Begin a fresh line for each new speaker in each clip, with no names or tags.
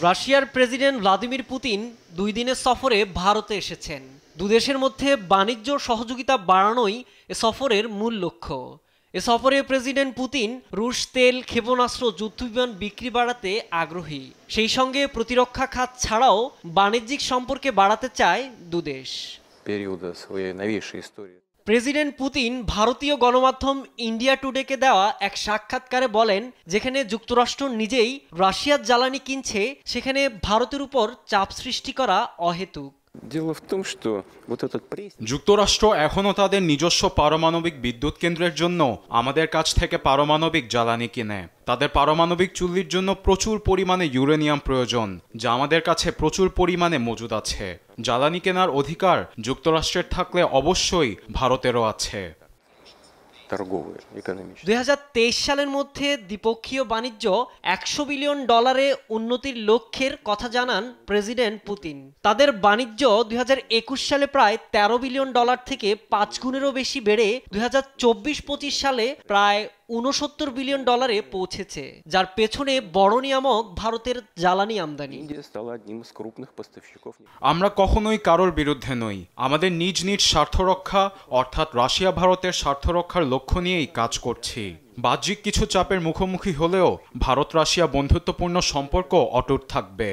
রাশিয়ার president Vladimir Putin 2 দিনের সফরে ভারতে এসেছেন। দুদেশের মধ্যে বাণিজ্য সহযোগিতা বাড়ানোই এ সফরের মূল লক্ষ্য। এ সফরে প্রেসিডেন্ট পুতিন রুশ তেল, ক্ষেপণাস্ত্র, যুদ্ধবিমান বিক্রি বাড়াতে আগ্রহী। সেই সঙ্গে প্রতিরক্ষা খাত ছাড়াও বাণিজ্যিক সম্পর্কে বাড়াতে চায় দুদেশ। প্রেসিডেন্ট পুতিন ভারতীয় গণমাধ্যম ইন্ডিয়া টুডেকে দেওয়া এক সাক্ষাৎকারে বলেন, যেখানে যুক্তরাষ্ট্র নিজেই রাশিয়ার জ্বালানি কিনছে, সেখানে ভারতের উপর চাপ সৃষ্টি করা অহেতুক।
যুক্তরাষ্ট্র এখনও তাদের নিজস্ব পারমাণবিক বিদ্যুৎ কেন্দ্রের জন্য আমাদের কাছ থেকে পারমাণবিক জ্বালানি কিনে। তাদের পারমাণবিক চুল্লির জন্য প্রচুর পরিমাণে ইউরেনিয়াম প্রয়োজন, যা আমাদের কাছে প্রচুর পরিমাণে মজুদ আছে। জ্বালানি কেনার অধিকার যুক্তরাষ্ট্রের থাকলে অবশ্যই ভারতেরও আছে।
2023 সালের মধ্যে দ্বিপক্ষীয় বাণিজ্য $100 বিলিয়ন উন্নতির লক্ষ্যের কথা জানান প্রেসিডেন্ট পুতিন। তাদের বাণিজ্য 2021 সালে প্রায় $13 বিলিয়ন থেকে 5 গুণেরও বেশি বেড়ে 2024-25 সালে প্রায় $69 বিলিয়ন পৌঁছেছে, যার পেছনে বড় নিয়ামক ভারতের জ্বালানি আমদানি।
আমরা কখনোই কারোর বিরুদ্ধে নই। আমাদের নিজ নিজ স্বার্থ রক্ষা, অর্থাৎ রাশিয়া ভারতের স্বার্থ রক্ষার লক্ষ্য নিয়েই কাজ করছি। বাহ্যিক কিছু চাপের মুখোমুখি হলেও ভারত রাশিয়া বন্ধুত্বপূর্ণ সম্পর্ক অটুট থাকবে।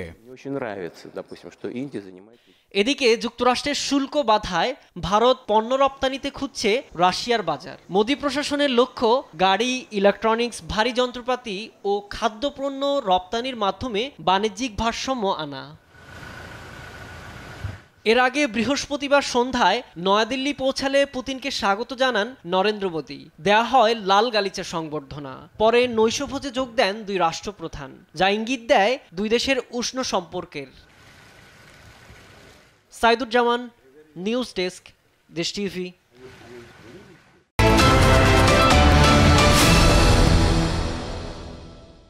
এদিকে যুক্তরাষ্ট্রের শুল্ক বাধায় ভারত পণ্য রপ্তানিতে খুঁজছে রাশিয়ার বাজার। মোদী প্রশাসনের লক্ষ্য গাড়ি, ইলেকট্রনিক্স, ভারী যন্ত্রপাতি ও খাদ্যপণ্য রপ্তানির মাধ্যমে বাণিজ্যিক ভারসাম্য আনা। এর আগে বৃহস্পতিবার সন্ধ্যায় নয়াদিল্লি পৌঁছালে পুতিনকে স্বাগত জানান নরেন্দ্র মোদী। দেয়া হয় লাল গালিচা সংবর্ধনা। পরে নৈশভোজে যোগ দেন দুই রাষ্ট্রপ্রধান, যা ইঙ্গিত দেয় দুই দেশের উষ্ণ সম্পর্কের। সাইদুজ্জামান, নিউজ ডেস্ক, দেশ টিভি।